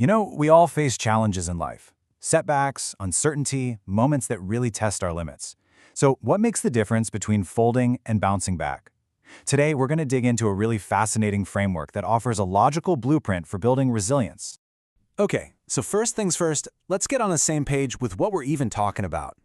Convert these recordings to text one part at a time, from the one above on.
We all face challenges in life. Setbacks, uncertainty, moments that really test our limits. So what makes the difference between folding and bouncing back? Today, we're going to dig into a really fascinating framework that offers a logical blueprint for building resilience. Okay, so first things first, let's get on the same page with what we're even talking about.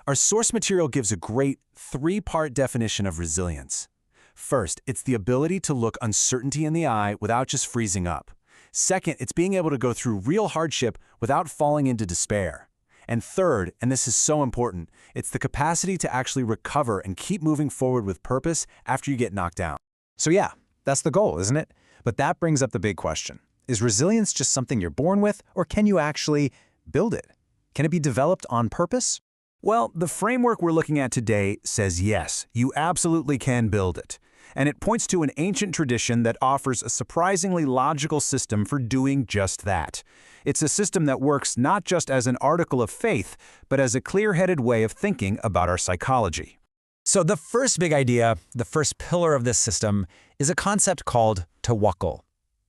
Our source material gives a great three-part definition of resilience. First, it's the ability to look uncertainty in the eye without just freezing up. Second, it's being able to go through real hardship without falling into despair. And third, and this is so important, it's the capacity to actually recover and keep moving forward with purpose after you get knocked down. So yeah, that's the goal, isn't it? But that brings up the big question. Is resilience just something you're born with, or can you actually build it? Can it be developed on purpose? Well, the framework we're looking at today says yes, you absolutely can build it. And it points to an ancient tradition that offers a surprisingly logical system for doing just that. It's a system that works not just as an article of faith, but as a clear-headed way of thinking about our psychology. So the first big idea, the first pillar of this system, is a concept called Tawakkul.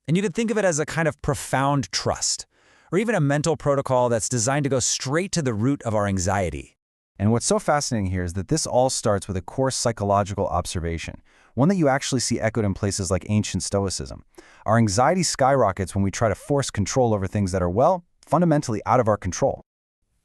And you could think of it as a kind of profound trust, or even a mental protocol that's designed to go straight to the root of our anxiety. And what's so fascinating here is that this all starts with a core psychological observation, one that you actually see echoed in places like ancient Stoicism. Our anxiety skyrockets when we try to force control over things that are, well, fundamentally out of our control.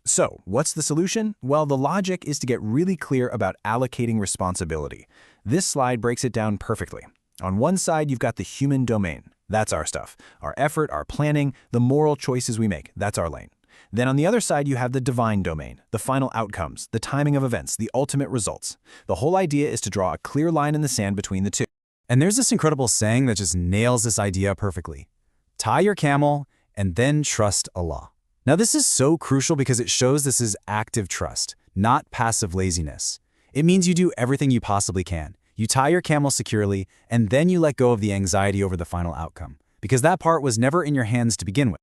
So, what's the solution? Well, the logic is to get really clear about allocating responsibility. This slide breaks it down perfectly. On one side, you've got the human domain. That's our stuff. Our effort, our planning, the moral choices we make. That's our lane. Then on the other side, you have the divine domain, the final outcomes, the timing of events, the ultimate results. The whole idea is to draw a clear line in the sand between the two. And there's this incredible saying that just nails this idea perfectly. Tie your camel and then trust Allah. Now this is so crucial because it shows this is active trust, not passive laziness. It means you do everything you possibly can. You tie your camel securely, and then you let go of the anxiety over the final outcome, because that part was never in your hands to begin with.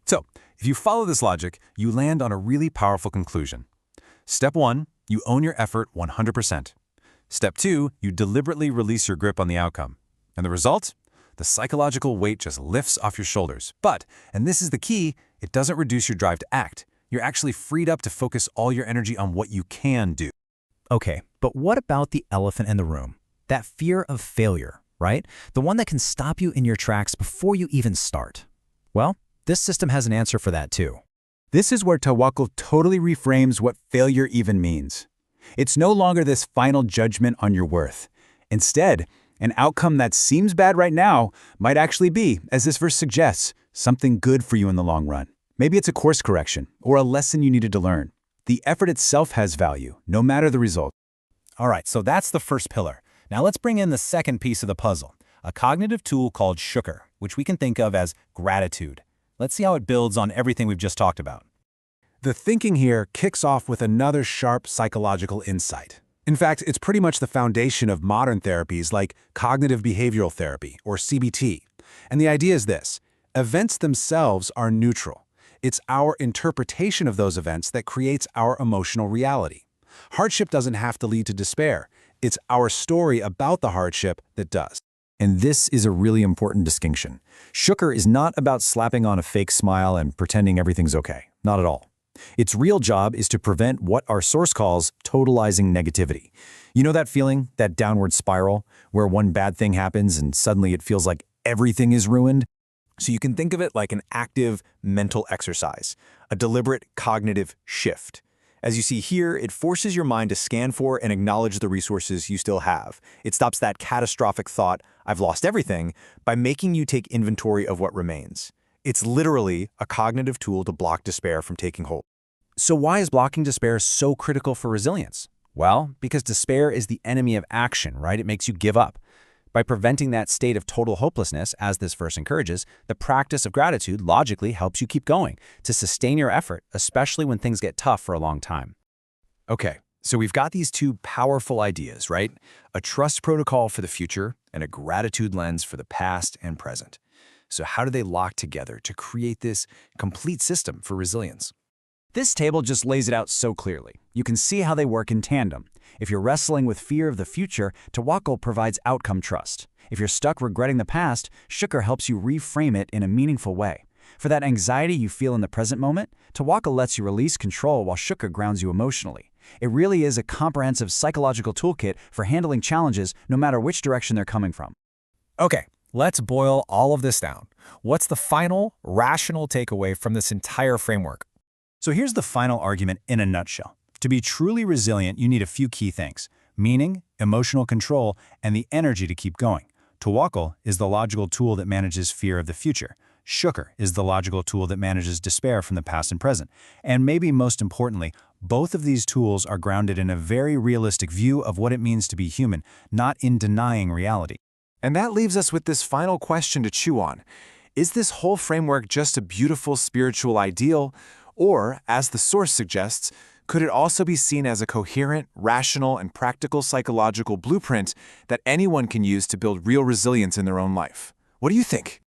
So, if you follow this logic, you land on a really powerful conclusion. Step 1, you own your effort 100%. Step 2, you deliberately release your grip on the outcome. And the result? The psychological weight just lifts off your shoulders. But, and this is the key, it doesn't reduce your drive to act. You're actually freed up to focus all your energy on what you can do. Okay, but what about the elephant in the room? That fear of failure, right? The one that can stop you in your tracks before you even start. Well, this system has an answer for that too. This is where Tawakkul totally reframes what failure even means. It's no longer this final judgment on your worth. Instead, an outcome that seems bad right now might actually be, as this verse suggests, something good for you in the long run. Maybe it's a course correction or a lesson you needed to learn. The effort itself has value, no matter the result. All right, so that's the first pillar. Now let's bring in the second piece of the puzzle, a cognitive tool called Tashakkur, which we can think of as gratitude. Let's see how it builds on everything we've just talked about. The thinking here kicks off with another sharp psychological insight. In fact, it's pretty much the foundation of modern therapies like cognitive behavioral therapy, or CBT. And the idea is this: events themselves are neutral. It's our interpretation of those events that creates our emotional reality. Hardship doesn't have to lead to despair. It's our story about the hardship that does. And this is a really important distinction. Tashakkur is not about slapping on a fake smile and pretending everything's okay. Not at all. Its real job is to prevent what our source calls totalizing negativity. You know that feeling, that downward spiral, where one bad thing happens and suddenly it feels like everything is ruined? So you can think of it like an active mental exercise, a deliberate cognitive shift. As you see here, it forces your mind to scan for and acknowledge the resources you still have. It stops that catastrophic thought, "I've lost everything," by making you take inventory of what remains. It's literally a cognitive tool to block despair from taking hold. So why is blocking despair so critical for resilience? Well, because despair is the enemy of action, right? It makes you give up. By preventing that state of total hopelessness, as this verse encourages, the practice of gratitude logically helps you keep going, to sustain your effort, especially when things get tough for a long time. Okay, so we've got these two powerful ideas, right? A trust protocol for the future and a gratitude lens for the past and present. So how do they lock together to create this complete system for resilience? This table just lays it out so clearly. You can see how they work in tandem. If you're wrestling with fear of the future, Tawakkul provides outcome trust. If you're stuck regretting the past, Tashakkur helps you reframe it in a meaningful way. For that anxiety you feel in the present moment, Tawakkul lets you release control while Shukr grounds you emotionally. It really is a comprehensive psychological toolkit for handling challenges no matter which direction they're coming from. Okay, let's boil all of this down. What's the final, rational takeaway from this entire framework? So here's the final argument in a nutshell. To be truly resilient, you need a few key things: meaning, emotional control, and the energy to keep going. Tawakkul is the logical tool that manages fear of the future. Shukr is the logical tool that manages despair from the past and present. And maybe most importantly, both of these tools are grounded in a very realistic view of what it means to be human, not in denying reality. And that leaves us with this final question to chew on. Is this whole framework just a beautiful spiritual ideal? Or, as the source suggests, could it also be seen as a coherent, rational, and practical psychological blueprint that anyone can use to build real resilience in their own life? What do you think?